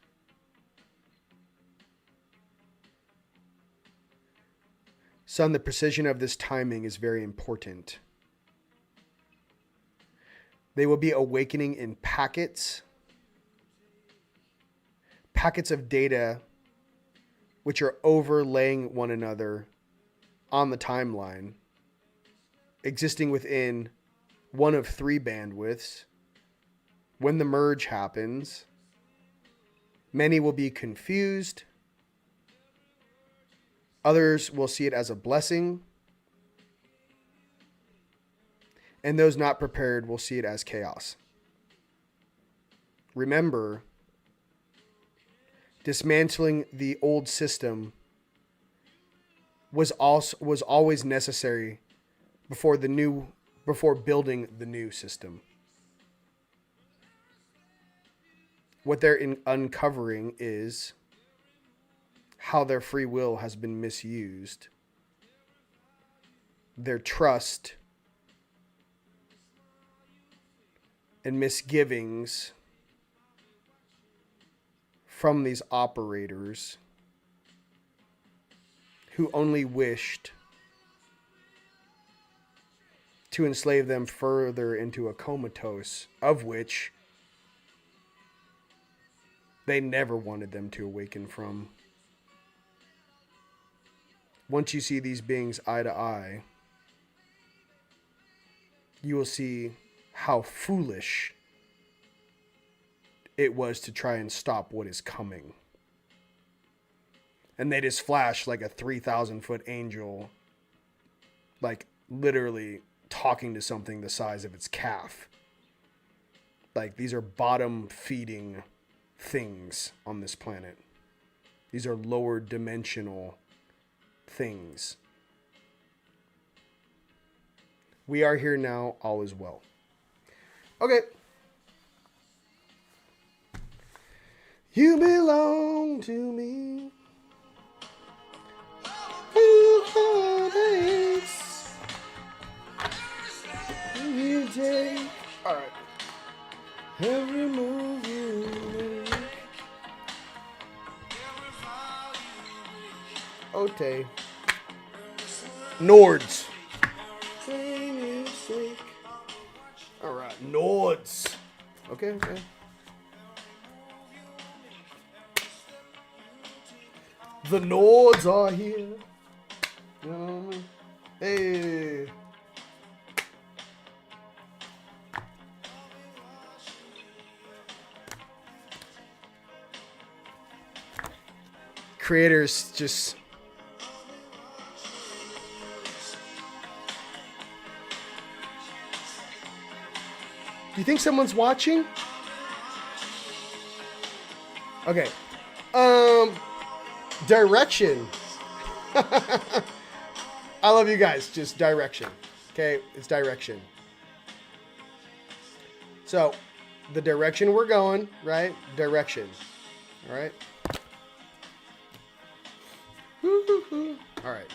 Son, the precision of this timing is very important. They will be awakening in packets of data which are overlaying one another on the timeline, existing within one of three bandwidths. When the merge happens, many will be confused. Others will see it as a blessing. And those not prepared will see it as chaos. Remember, dismantling the old system was always necessary before building the new system. What they're uncovering is how their free will has been misused, their trust and misgivings from these operators who only wished to enslave them further into a comatose, of which they never wanted them to awaken from. Once you see these beings eye to eye, you will see how foolish it was to try and stop what is coming. And they just flash like a 3,000-foot angel, like literally talking to something the size of its calf. Like, these are bottom-feeding things on this planet. These are lower dimensional things. We are here now, all is well. Okay. You belong to me. You take. All right. Every move you make. Ote. Nords. All right, Nords. Okay. The Nords are here. You know what I mean? Hey. creators just... Do you think someone's watching? Okay. Direction. I love you guys. Just direction. Okay, it's direction. So, the direction we're going, right? Direction. All right. All right.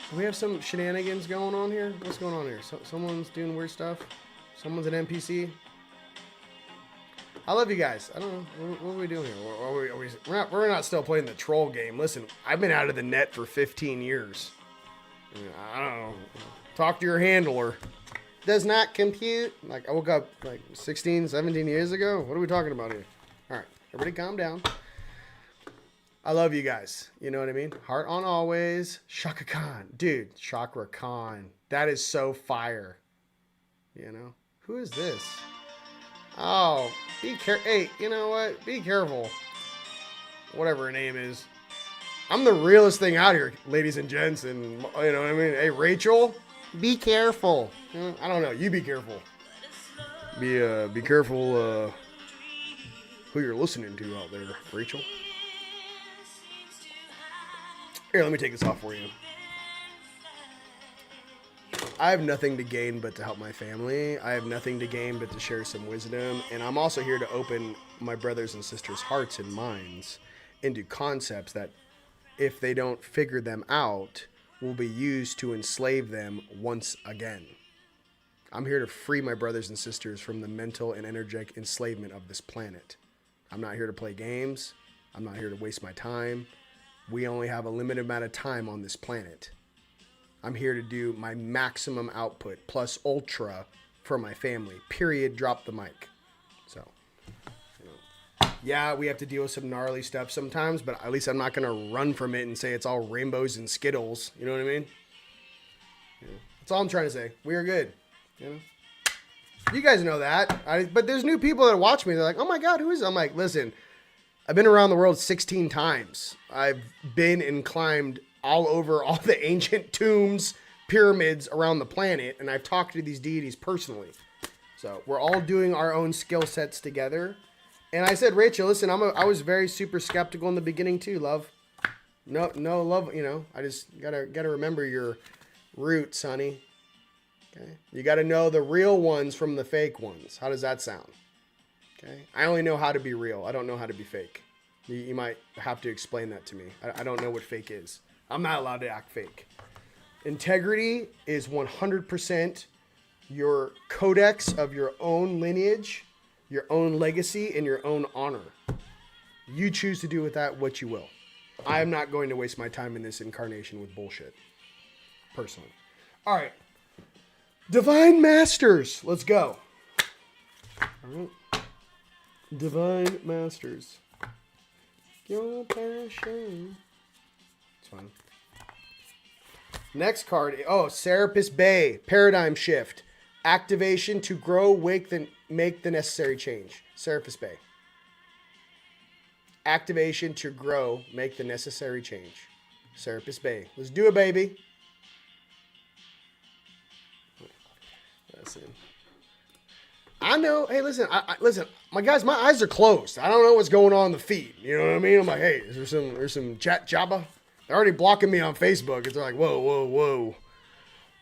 Do we have some shenanigans going on here? What's going on here? Someone's doing weird stuff? Someone's an NPC? I love you guys. I don't know. What are we doing here? We're not still playing the troll game. Listen, I've been out of the net for 15 years. I don't know. Talk to your handler. Does not compute. Like, I woke up like 16, 17 years ago. What are we talking about here? All right. Everybody calm down. I love you guys. You know what I mean? Heart on always. Shaka Khan. Dude, Chakra Khan. That is so fire. You know? Who is this? Oh, be careful. Hey, you know what? Be careful. Whatever her name is. I'm the realest thing out here, ladies and gents. And, you know what I mean? Hey, Rachel, be careful. I don't know. You be careful. Be careful who you're listening to out there, Rachel. Here, let me take this off for you. I have nothing to gain but to help my family. I have nothing to gain but to share some wisdom. And I'm also here to open my brothers and sisters' hearts and minds into concepts that, if they don't figure them out, will be used to enslave them once again. I'm here to free my brothers and sisters from the mental and energetic enslavement of this planet. I'm not here to play games. I'm not here to waste my time. We only have a limited amount of time on this planet. I'm here to do my maximum output plus ultra for my family. Period. Drop the mic. So, you know, yeah, we have to deal with some gnarly stuff sometimes, but at least I'm not going to run from it and say it's all rainbows and Skittles. You know what I mean? Yeah. That's all I'm trying to say. We are good. You know? You guys know that. But there's new people that watch me. They're like, oh my God, who is it? I'm like, listen, I've been around the world 16 times. I've been and climbed all over all the ancient tombs, pyramids around the planet, and I've talked to these deities personally. So we're all doing our own skill sets together. And I said, Rachel, listen, I was very super skeptical in the beginning too, love. No love, you know. I just gotta remember your roots, honey. Okay, you gotta know the real ones from the fake ones. How does that sound? Okay, I only know how to be real. I don't know how to be fake. You might have to explain that to me. I don't know what fake is. I'm not allowed to act fake. Integrity is 100% your codex of your own lineage, your own legacy, and your own honor. You choose to do with that what you will. I am not going to waste my time in this incarnation with bullshit. Personally. All right. Divine Masters. Let's go. All right. Divine Masters. Your passion. It's fine. Next card. Oh, Serapis Bay. Paradigm Shift. Activation to grow, make the necessary change. Serapis Bay. Activation to grow, make the necessary change. Serapis Bay. Let's do it, baby. That's it. I know. Hey, listen. Listen. My guys, my eyes are closed. I don't know what's going on in the feed. You know what I mean? I'm like, hey, there's some chat jabba. They're already blocking me on Facebook. It's like, whoa.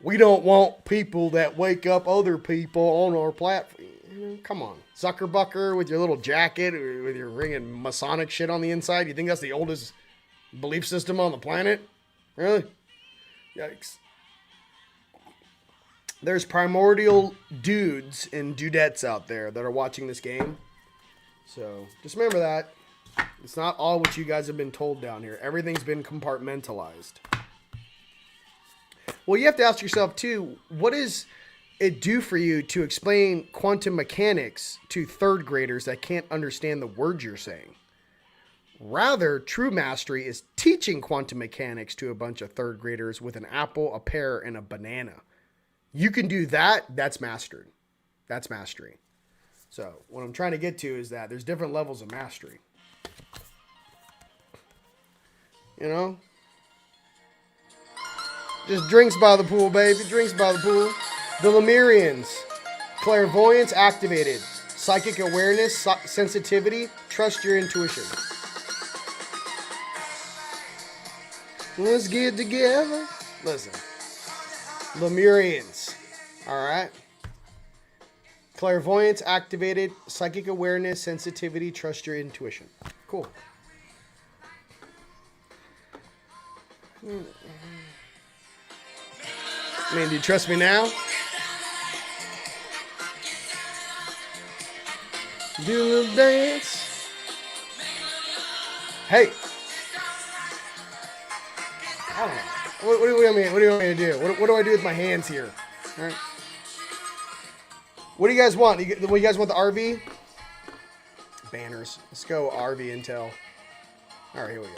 We don't want people that wake up other people on our platform. Come on, Zuckerbucker with your little jacket, or with your ringing Masonic shit on the inside. You think that's the oldest belief system on the planet? Really? Yikes. There's primordial dudes and dudettes out there that are watching this game. So just remember that. It's not all what you guys have been told down here. Everything's been compartmentalized. Well, you have to ask yourself, too, what does it do for you to explain quantum mechanics to third graders that can't understand the words you're saying? Rather, true mastery is teaching quantum mechanics to a bunch of third graders with an apple, a pear, and a banana. You can do that. That's mastered. That's mastery. So what I'm trying to get to is that there's different levels of mastery. You know? Just drinks by the pool, baby. Drinks by the pool. The Lemurians. Clairvoyance activated. Psychic awareness, sensitivity. Trust your intuition. Let's get together. Listen. Lemurians. Alright? Clairvoyance activated. Psychic awareness, sensitivity. Trust your intuition. Cool. I mean, do you trust me now? Do a little dance. Hey. I don't know. What do you want me to do? What do I do with my hands here? All right. What do you guys want? You guys want the RV? Banners. Let's go RV Intel. All right, here we go.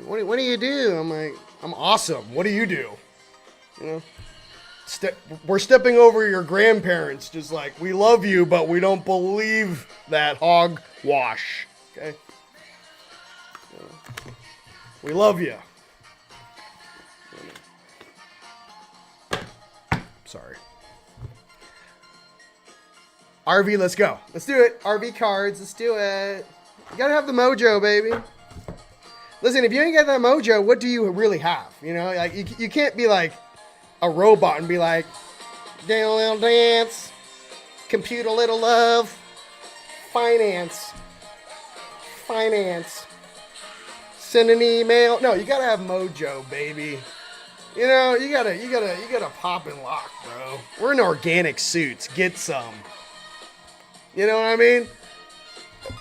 What do you do? I'm like, I'm awesome. What do you do? You know, we're stepping over your grandparents. Just like, we love you, but we don't believe that hogwash. Okay? We love you. Sorry. RV, let's go. Let's do it. RV cards, let's do it. You gotta have the mojo, baby. Listen, if you ain't got that mojo, what do you really have? You know, like you can't be like a robot and be like, do a little dance, compute a little love, finance, send an email. No, you gotta have mojo, baby. You know, you gotta pop and lock, bro. We're in organic suits. Get some. You know what I mean?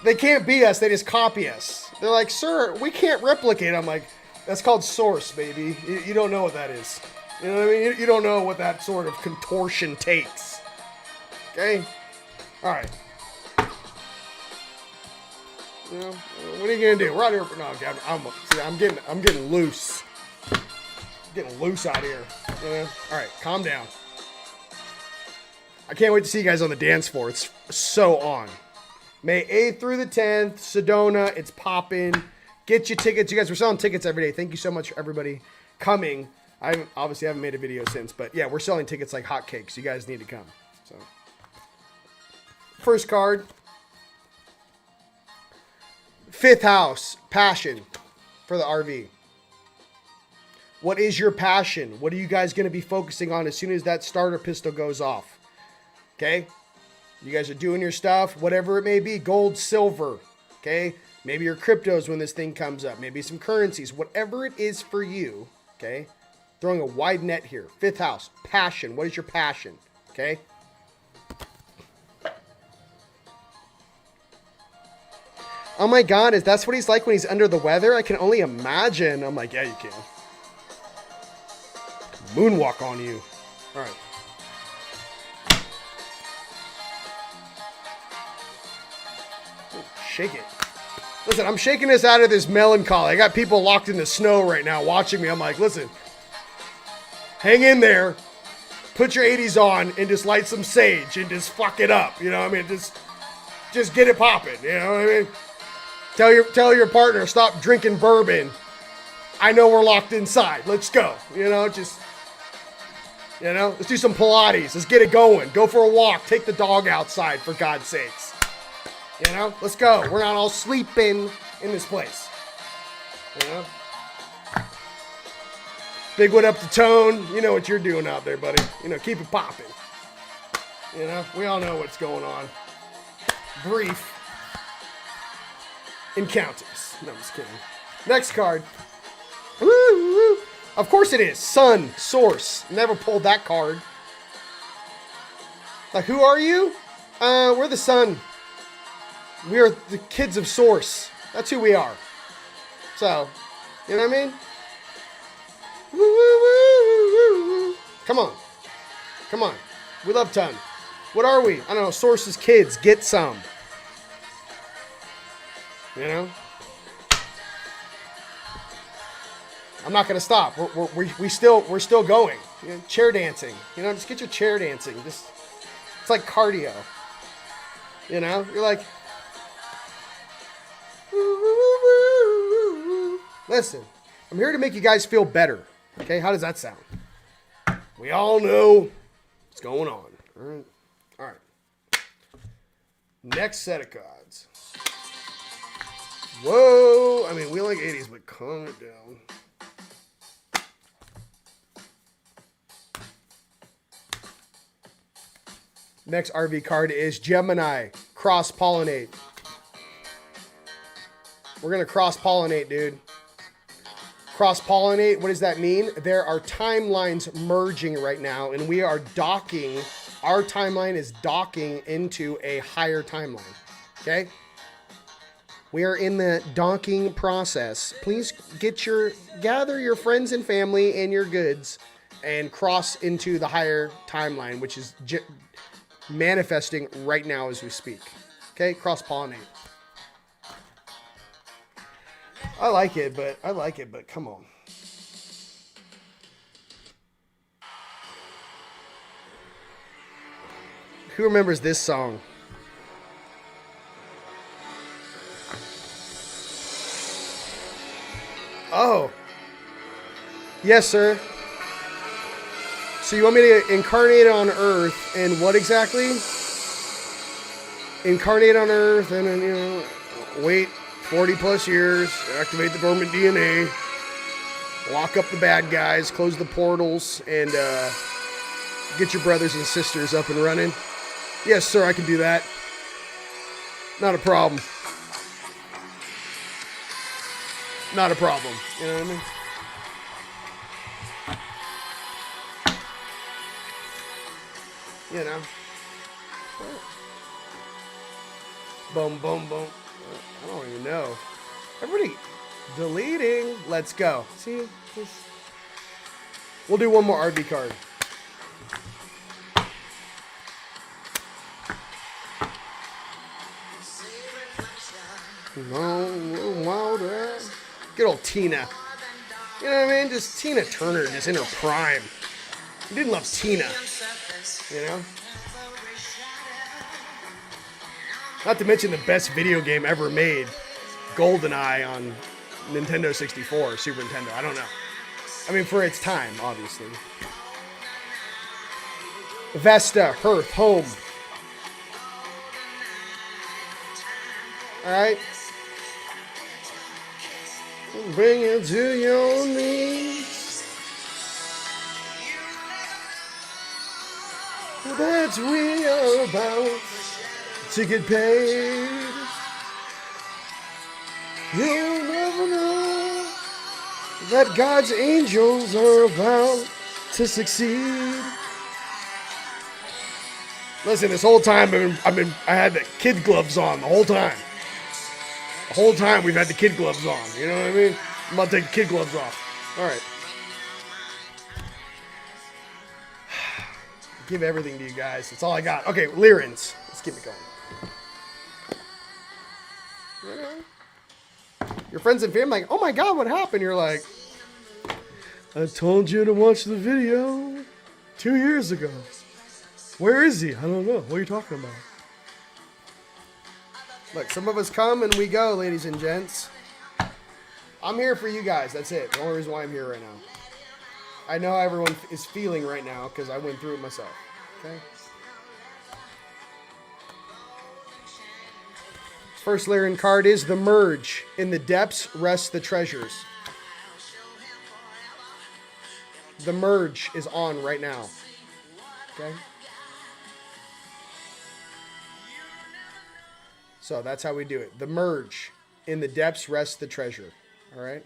They can't be us. They just copy us. They're like, sir, we can't replicate. I'm like, that's called source, baby. You don't know what that is. You know what I mean? You don't know what that sort of contortion takes. Okay? All right. You know, what are you gonna do? We're out here. No, I'm getting loose. I'm getting loose out here. You know? All right, calm down. I can't wait to see you guys on the dance floor. It's so on. May 8th through the 10th, Sedona. It's popping. Get your tickets. You guys, we're selling tickets every day. Thank you so much for everybody coming. I obviously haven't made a video since, but yeah, we're selling tickets like hotcakes. You guys need to come. So, first card. Fifth house, passion for the RV. What is your passion? What are you guys going to be focusing on as soon as that starter pistol goes off? Okay? You guys are doing your stuff, whatever it may be, gold, silver, okay? Maybe your cryptos when this thing comes up, maybe some currencies, whatever it is for you, okay? Throwing a wide net here. Fifth house, passion. What is your passion, okay? Oh my God, is that's what he's like when he's under the weather? I can only imagine. I'm like, yeah, you can. Moonwalk on you. All right. Shake it. Listen, I'm shaking us out of this melancholy. I got people locked in the snow right now watching me. I'm like, listen, hang in there, put your 80s on, and just light some sage and just fuck it up. You know what I mean? Just get it popping. You know what I mean? Tell your partner, stop drinking bourbon. I know we're locked inside. Let's go. You know, let's do some Pilates. Let's get it going. Go for a walk. Take the dog outside, for God's sakes. You know, let's go. We're not all sleeping in this place. You know? Bigwood up the tone. You know what you're doing out there, buddy. You know, keep it popping. You know, we all know what's going on. Brief encounters. No, I'm just kidding. Next card. Woo-woo. Of course it is. Sun, source. Never pulled that card. Like, who are you? We're the sun. We are the kids of Source. That's who we are. So, you know what I mean? Woo, woo, woo, woo. Come on. Come on. We love ton. What are we? I don't know. Source's kids. Get some. You know? I'm not gonna stop. We're still going. You know, chair dancing. You know, just get your chair dancing. It's like cardio. You know? You're like, listen, I'm here to make you guys feel better. Okay, how does that sound? We all know what's going on. All right. Next set of cards. Whoa, I mean, we like 80s, but calm it down. Next RV card is Gemini, cross-pollinate. We're going to cross-pollinate, dude. Cross-pollinate, what does that mean? There are timelines merging right now, and we are docking. Our timeline is docking into a higher timeline, okay? We are in the docking process. Please gather your friends and family and your goods and cross into the higher timeline, which is manifesting right now as we speak. Okay, cross-pollinate. I like it, but come on. Who remembers this song? Oh. Yes, sir. So you want me to incarnate on Earth and what exactly? Incarnate on Earth and then, you know, wait 40 plus years, activate the dormant DNA, lock up the bad guys, close the portals, and get your brothers and sisters up and running. Yes, sir, I can do that. Not a problem. Not a problem. You know what I mean? You know. Boom, boom, boom. I don't even know. Everybody deleting. Let's go. See? We'll do one more RV card. Good old Tina. You know what I mean? Just Tina Turner, just in her prime. Who didn't love Tina? You know? Not to mention the best video game ever made, GoldenEye on Nintendo 64, Super Nintendo. I don't know. I mean, for its time, obviously. Vesta, Hearth, Home. All right. Bring it to your knees. That's we are about to get paid. You'll never know that God's angels are about to succeed. Listen, this whole time I had the kid gloves on the whole time. The whole time we've had the kid gloves on. You know what I mean? I'm about to take the kid gloves off. All right. Give everything to you guys. That's all I got. Okay, Lyrans. Let's keep it going. You know? Your friends and family like, oh my God, what happened? You're like, I told you to watch the video 2 years ago. Where is he? I don't know. What are you talking about? Look, some of us come and we go, ladies and gents. I'm here for you guys. That's it. The only reason why I'm here right now. I know how everyone is feeling right now because I went through it myself. Okay? First Lyran card is the Merge. In the depths rest the treasures. The Merge is on right now. Okay? So that's how we do it. The Merge. In the depths rests the treasure. All right?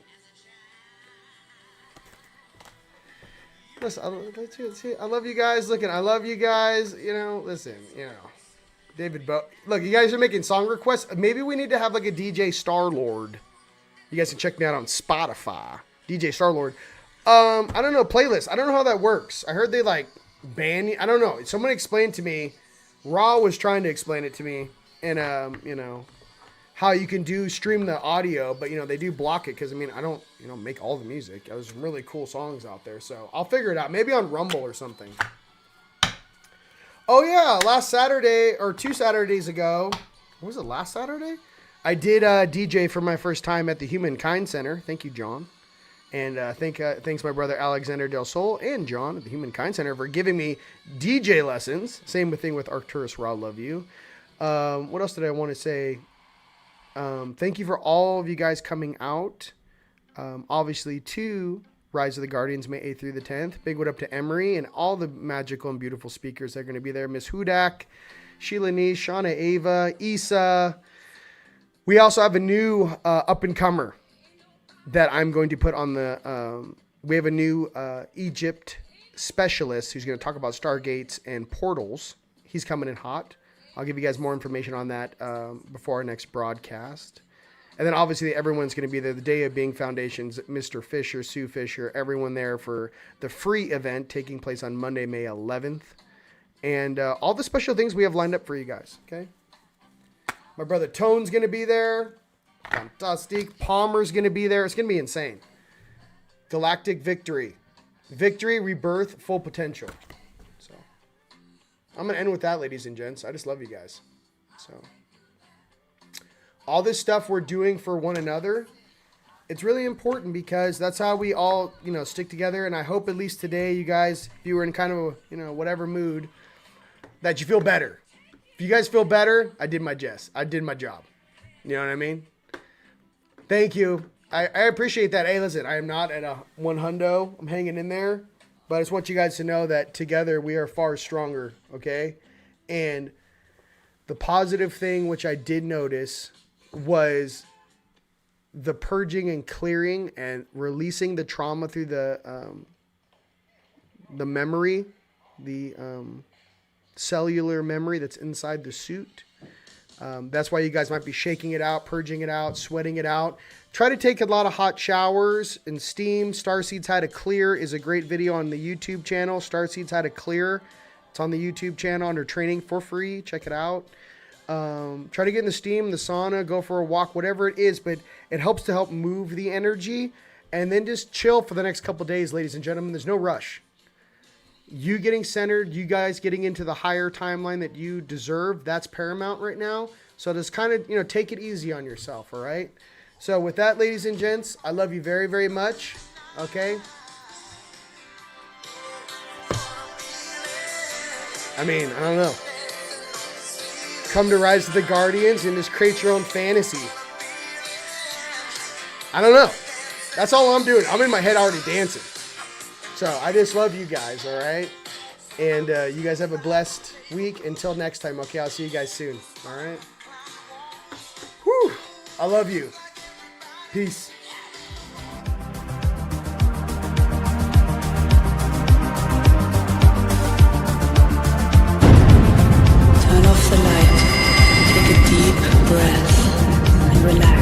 Listen, I love you guys. Looking, I love you guys. You know, listen, you know. David Bowie. Look, you guys are making song requests. Maybe we need to have like a DJ Star-Lord. You guys can check me out on Spotify. DJ Star-Lord. I don't know, playlist. I don't know how that works. I heard they like ban you. I don't know. Someone explained to me. Raw was trying to explain it to me. And, you know, how you can stream the audio, but, you know, they do block it because, I mean, I don't, you know, make all the music. There's some really cool songs out there, so I'll figure it out. Maybe on Rumble or something. Oh, yeah, last Saturday, or 2 Saturdays ago, what was it, last Saturday? I did DJ for my first time at the Humankind Center. Thank you, John. And thanks my brother Alexander Del Sol and John at the Humankind Center for giving me DJ lessons. Same thing with Arcturus Raw. Love you. What else did I want to say? Thank you for all of you guys coming out. Obviously, to Rise of the Guardians, May 8th through the 10th. Big one up to Emery and all the magical and beautiful speakers that are going to be there. Miss Hudak, Sheila Nee, Shauna Ava, Isa. We also have a new up-and-comer that I'm going to put on the... we have a new Egypt specialist who's going to talk about stargates and portals. He's coming in hot. I'll give you guys more information on that before our next broadcast. And then obviously everyone's going to be there. The Day of Being Foundations, Mr. Fisher, Sue Fisher, everyone there for the free event taking place on Monday, May 11th. And all the special things we have lined up for you guys, okay? My brother Tone's going to be there. Fantastic. Palmer's going to be there. It's going to be insane. Galactic Victory. Victory, Rebirth, Full Potential. So I'm going to end with that, ladies and gents. I just love you guys. So all this stuff we're doing for one another, it's really important because that's how we all, stick together. And I hope at least today, you guys, if you were in kind of a, whatever mood, that you feel better. If you guys feel better, I did my job. You know what I mean? Thank you. I appreciate that. Hey, listen, I am not at a 100. I'm hanging in there. But I just want you guys to know that together we are far stronger, okay? And the positive thing, which I did notice, was the purging and clearing and releasing the trauma through the memory, the cellular memory that's inside the suit. That's why you guys might be shaking it out, purging it out, sweating it out. Try to take a lot of hot showers and steam. Starseeds How to Clear is a great video on the YouTube channel. Starseeds How to Clear. It's on the YouTube channel under training for free. Check it out. Try to get in the steam, the sauna, go for a walk, whatever it is, but it helps to help move the energy. And then just chill for the next couple days, ladies and gentlemen. There's no rush. You getting centered, you guys getting into the higher timeline that you deserve, that's paramount right now. So just kind of, take it easy on yourself, all right? So with that, ladies and gents, I love you very, very much, okay? I mean, I don't know. Come to Rise of the Guardians and just create your own fantasy. I don't know. That's all I'm doing. I'm in my head already dancing. So I just love you guys, all right? And you guys have a blessed week. Until next time, okay? I'll see you guys soon, all right? Whew. I love you. Peace. Turn off the light, take a deep breath, and relax.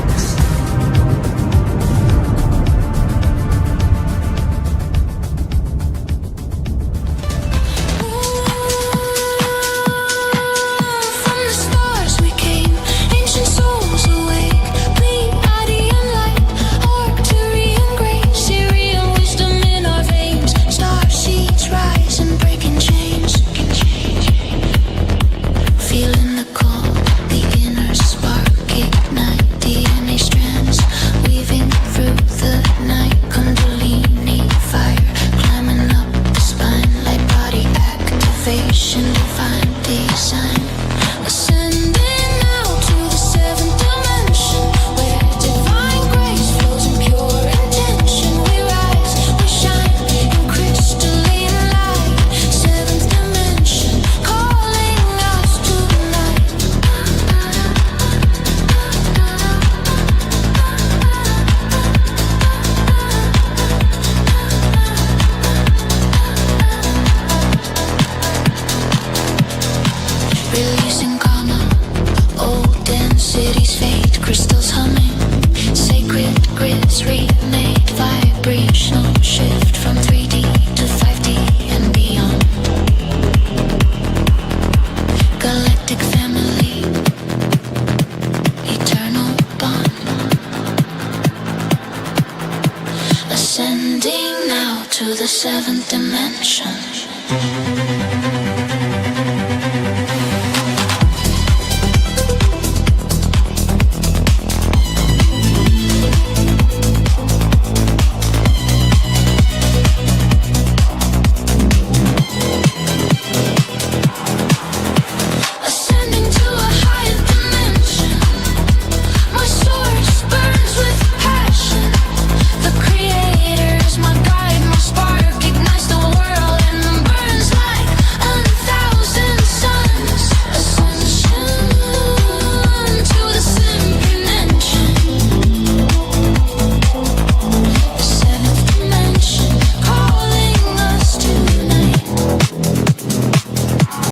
Ascending now to the 7th dimension.